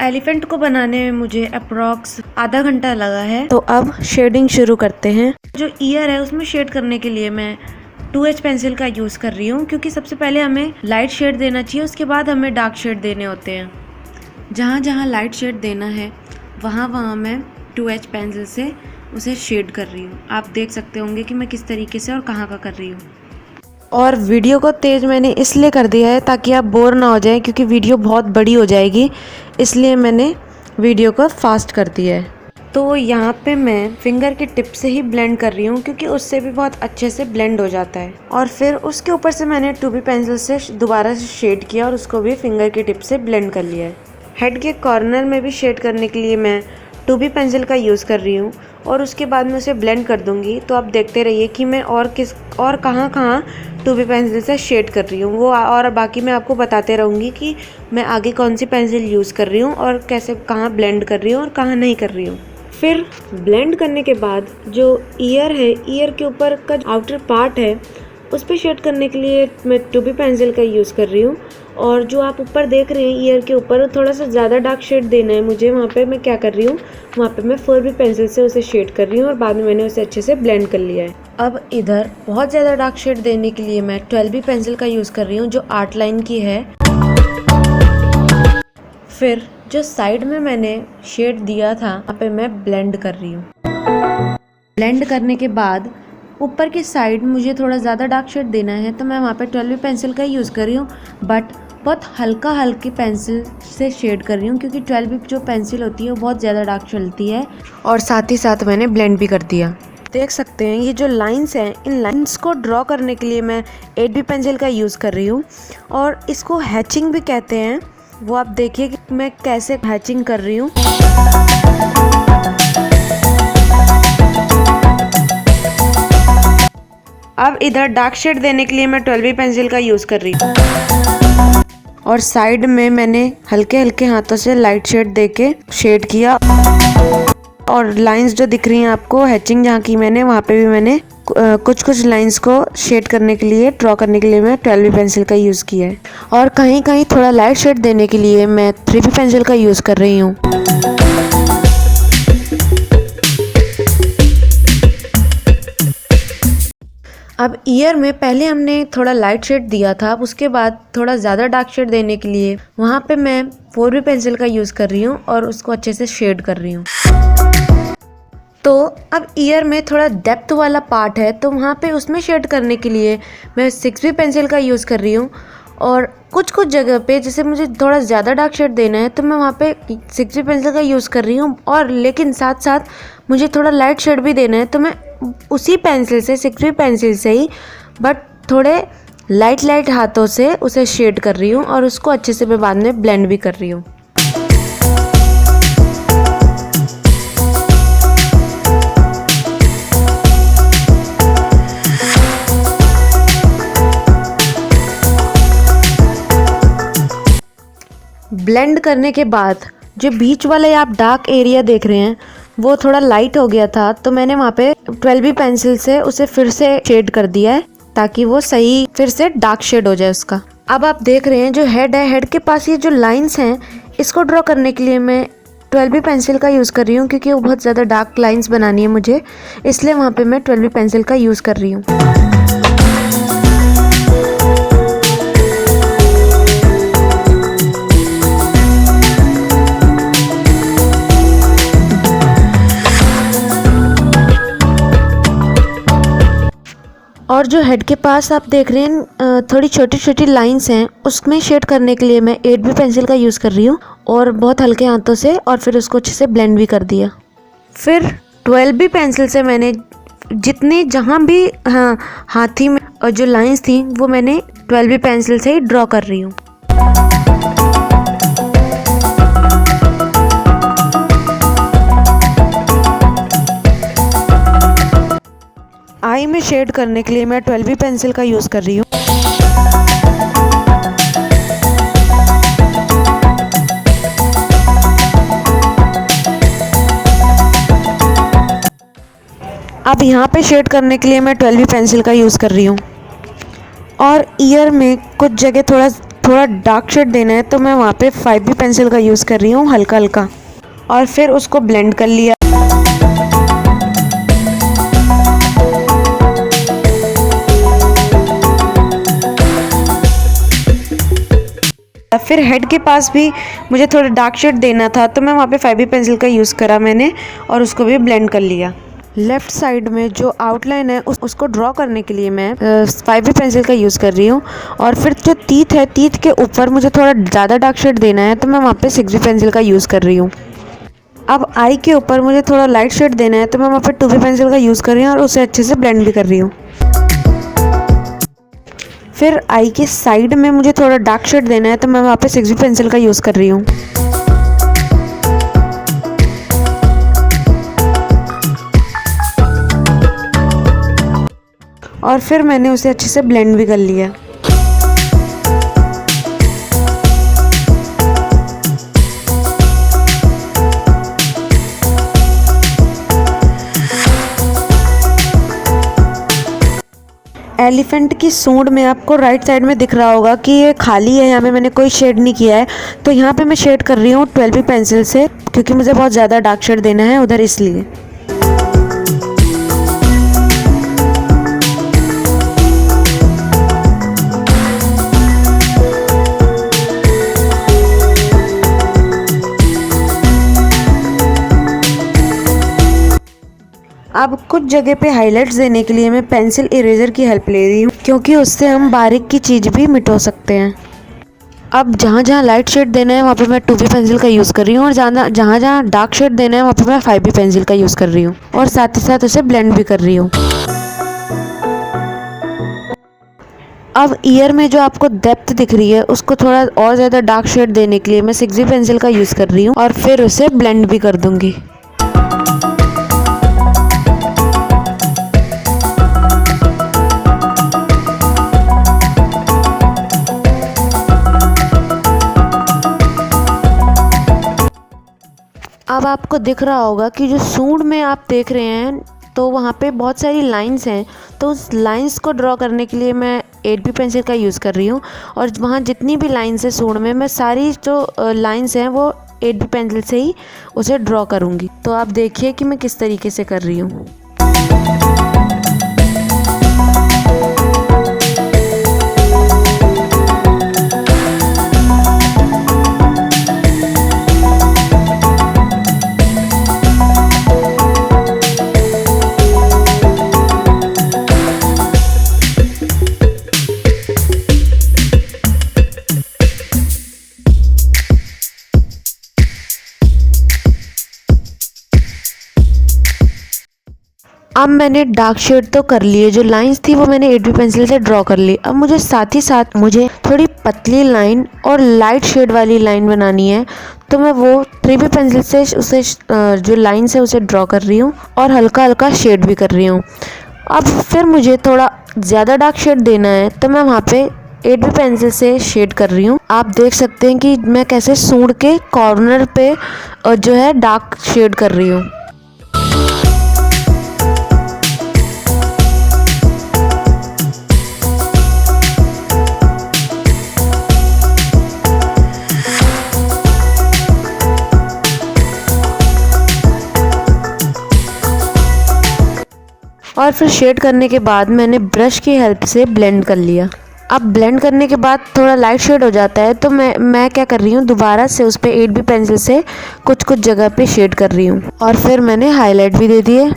Elephant को बनाने में मुझे अप्रॉक्स आधा घंटा लगा है। तो अब शेडिंग शुरू करते हैं। जो ईयर है उसमें शेड करने के लिए मैं 2H पेंसिल का यूज़ कर रही हूँ, क्योंकि सबसे पहले हमें लाइट शेड देना चाहिए, उसके बाद हमें डार्क शेड देने होते हैं। जहाँ जहाँ लाइट शेड देना है वहाँ वहाँ मैं 2H पेंसिल से उसे शेड कर रही हूँ। आप देख सकते होंगे कि मैं किस तरीके से और कहाँ का कर रही हूँ। और वीडियो को तेज़ मैंने इसलिए कर दिया है ताकि आप बोर ना हो जाएं, क्योंकि वीडियो बहुत बड़ी हो जाएगी, इसलिए मैंने वीडियो को फास्ट कर दिया है। तो यहाँ पे मैं फिंगर की टिप से ही ब्लेंड कर रही हूँ, क्योंकि उससे भी बहुत अच्छे से ब्लेंड हो जाता है। और फिर उसके ऊपर से मैंने 2B पेंसिल से दोबारा से शेड किया और उसको भी फिंगर की टिप से ब्लेंड कर लिया है। हेड के कॉर्नर में भी शेड करने के लिए मैं 2B पेंसिल का यूज़ कर रही हूँ और उसके बाद मैं उसे ब्लेंड कर दूँगी। तो आप देखते रहिए कि मैं और कहाँ 2B पेंसिल से शेड कर रही हूँ वो, और बाकी मैं आपको बताते रहूँगी कि मैं आगे कौन सी पेंसिल यूज़ कर रही हूँ और कैसे कहाँ ब्लेंड कर रही हूँ और कहाँ नहीं कर रही हूँ। फिर ब्लेंड करने के बाद जो ईयर है, ईयर के ऊपर का आउटर पार्ट है, उस पर शेड करने के लिए मैं 2B पेंसिल का यूज़ कर रही हूँ। और जो आप ऊपर देख रहे हैं ईयर के ऊपर, थोड़ा सा ज़्यादा डार्क शेड देना है मुझे, वहाँ पे मैं क्या कर रही हूँ, वहाँ पे मैं 4B पेंसिल से उसे शेड कर रही हूँ और बाद में मैंने उसे अच्छे से ब्लेंड कर लिया है। अब इधर बहुत ज़्यादा डार्क शेड देने के लिए मैं 12B पेंसिल का यूज़ कर रही हूँ, जो आर्ट लाइन की है। फिर जो साइड में मैंने शेड दिया था वहाँ पे मैं ब्लेंड कर रही हूँ। ब्लेंड करने के बाद ऊपर की साइड मुझे थोड़ा ज़्यादा डार्क शेड देना है, तो मैं वहाँ पे 12B पेंसिल का यूज़ कर रही हूँ, बट बहुत हल्की पेंसिल से शेड कर रही हूँ, क्योंकि 12B जो पेंसिल होती है वो बहुत ज़्यादा डार्क चलती है। और साथ ही साथ मैंने ब्लेंड भी कर दिया। देख सकते हैं ये जो लाइंस हैं, इन लाइंस को ड्रॉ करने के लिए मैं 8B पेंसिल का यूज़ कर रही हूँ और इसको हैचिंग भी कहते हैं। वो आप देखिए कि मैं कैसे हैचिंग कर रही हूँ। अब इधर डार्क शेड देने के लिए मैं 12B पेंसिल का यूज़ कर रही हूँ और साइड में मैंने हल्के हाथों से लाइट शेड देके शेड किया। और लाइंस जो दिख रही हैं आपको हैचिंग जहाँ की मैंने, वहाँ पे भी मैंने कुछ लाइंस को शेड करने के लिए, ड्रॉ करने के लिए मैं 12B पेंसिल का यूज़ किया है। और कहीं थोड़ा लाइट शेड देने के लिए मैं 3B पेंसिल का यूज़ कर रही हूँ। अब ईयर में पहले हमने थोड़ा लाइट शेड दिया था, अब उसके बाद थोड़ा ज़्यादा डार्क शेड देने के लिए वहाँ पे मैं 4B पेंसिल का यूज़ कर रही हूँ और उसको अच्छे से शेड कर रही हूँ। तो अब ईयर में थोड़ा डेप्थ वाला पार्ट है, तो वहाँ पे उसमें शेड करने के लिए मैं 6B पेंसिल का यूज़ कर रही हूँ। और कुछ जगह पे जैसे मुझे थोड़ा ज़्यादा डार्क शेड देना है, तो मैं वहाँ पे 6B पेंसिल का यूज़ कर रही हूँ, और लेकिन साथ साथ मुझे थोड़ा लाइट शेड भी देना है, तो मैं उसी पेंसिल से 6B पेंसिल से ही बट थोड़े लाइट हाथों से उसे शेड कर रही हूँ और उसको अच्छे से मैं बाद में ब्लेंड भी कर रही हूँ। ब्लेंड करने के बाद जो बीच वाले आप डार्क एरिया देख रहे हैं वो थोड़ा लाइट हो गया था, तो मैंने वहाँ पे 12B पेंसिल से उसे फिर से शेड कर दिया है ताकि वो सही फिर से डार्क शेड हो जाए उसका। अब आप देख रहे हैं जो हेड है, हेड के पास ये जो लाइंस हैं, इसको ड्रॉ करने के लिए मैं 12B पेंसिल का यूज़ कर रही हूँ, क्योंकि वो बहुत ज़्यादा डार्क लाइंस बनानी है मुझे, इसलिए वहाँ पे मैं 12B पेंसिल का यूज़ कर रही हूँ। और जो हेड के पास आप देख रहे हैं थोड़ी छोटी लाइंस हैं, उसमें शेड करने के लिए मैं 8B पेंसिल का यूज़ कर रही हूँ और बहुत हल्के हाथों से, और फिर उसको अच्छे से ब्लेंड भी कर दिया। फिर 12B पेंसिल से मैंने जितनी जहाँ भी हाथी में और जो लाइंस थी वो मैंने 12B पेंसिल से ही ड्रॉ कर रही हूँ। आई में शेड करने के लिए मैं 12B पेंसिल का यूज़ कर रही हूँ। अब यहाँ पे शेड करने के लिए मैं 12B पेंसिल का यूज़ कर रही हूँ। और ईयर में कुछ जगह थोड़ा थोड़ा डार्क शेड देना है तो मैं वहाँ पे 5B पेंसिल का यूज़ कर रही हूँ हल्का हल्का, और फिर उसको ब्लेंड कर लिया। फिर हेड के पास भी मुझे थोड़ा डार्क शेड देना था तो मैं वहाँ पे 5B पेंसिल का यूज़ करा मैंने, और उसको भी ब्लेंड कर लिया। लेफ़्ट साइड में जो आउटलाइन है उसको ड्रॉ करने के लिए मैं 5B पेंसिल का यूज़ कर रही हूँ। और फिर जो टीथ है, टीथ के ऊपर मुझे थोड़ा ज़्यादा डार्क शेड देना है तो मैं वहाँ पे 6B पेंसिल का यूज़ कर रही हूँ। अब आई के ऊपर मुझे थोड़ा लाइट शेड देना है तो मैं वहाँ पे 2B पेंसिल का यूज़ कर रही हूँ और उसे अच्छे से ब्लेंड भी कर रही हूँ। फिर आई के साइड में मुझे थोड़ा डार्क शेड देना है तो मैं वहाँ पे 6B पेंसिल का यूज़ कर रही हूँ। और फिर मैंने उसे अच्छे से ब्लेंड भी कर लिया। एलिफेंट की सूंड में आपको राइट साइड में दिख रहा होगा कि ये खाली है, यहाँ पे मैंने कोई शेड नहीं किया है, तो यहाँ पे मैं शेड कर रही हूँ 12B पेंसिल से, क्योंकि मुझे बहुत ज़्यादा डार्क शेड देना है उधर, इसलिए। अब कुछ जगह पे हाइलाइट्स देने के लिए मैं पेंसिल इरेजर की हेल्प ले रही हूँ, क्योंकि उससे हम बारीक की चीज़ भी मिटा सकते हैं। अब जहाँ जहाँ लाइट शेड देना है वहाँ पे मैं 2B पेंसिल का यूज़ कर रही हूँ, और जहाँ जहाँ डार्क शेड देना है वहाँ पे मैं 5B पेंसिल का यूज़ कर रही हूँ, और साथ ही साथ उसे ब्लेंड भी कर रही हूँ। अब ईयर में जो आपको डेप्थ दिख रही है उसको थोड़ा और ज़्यादा डार्क शेड देने के लिए मैं 6B पेंसिल का यूज़ कर रही हूँ, और फिर उसे ब्लेंड भी कर दूँगी। अब आपको दिख रहा होगा कि जो सूंड में आप देख रहे हैं तो वहाँ पे बहुत सारी लाइंस हैं, तो उस लाइंस को ड्रॉ करने के लिए मैं 8B पेंसिल का यूज़ कर रही हूँ, और वहाँ जितनी भी लाइंस है सूंड में, मैं सारी जो लाइंस हैं वो 8B पेंसिल से ही उसे ड्रॉ करूँगी। तो आप देखिए कि मैं किस तरीके से कर रही हूँ। अब मैंने डार्क शेड तो कर लिए, जो लाइंस थी वो मैंने 8B पेंसिल से ड्रॉ कर ली। अब मुझे साथ ही साथ मुझे थोड़ी पतली लाइन और लाइट शेड वाली लाइन बनानी है, तो मैं वो 3B पेंसिल से उसे जो लाइंस है उसे ड्रॉ कर रही हूँ और हल्का हल्का शेड भी कर रही हूँ। अब फिर मुझे थोड़ा ज़्यादा डार्क शेड देना है तो मैं वहाँ पे 8B पेंसिल से शेड कर रही हूँ। आप देख सकते हैं कि मैं कैसे सूंड के कॉर्नर पे जो है डार्क शेड कर रही हूँ। और फिर शेड करने के बाद मैंने ब्रश की हेल्प से ब्लेंड कर लिया। अब ब्लेंड करने के बाद थोड़ा लाइट शेड हो जाता है तो मैं क्या कर रही हूँ, दोबारा से उस पर 8B पेंसिल से कुछ कुछ जगह पे शेड कर रही हूँ, और फिर मैंने हाईलाइट भी दे दिए।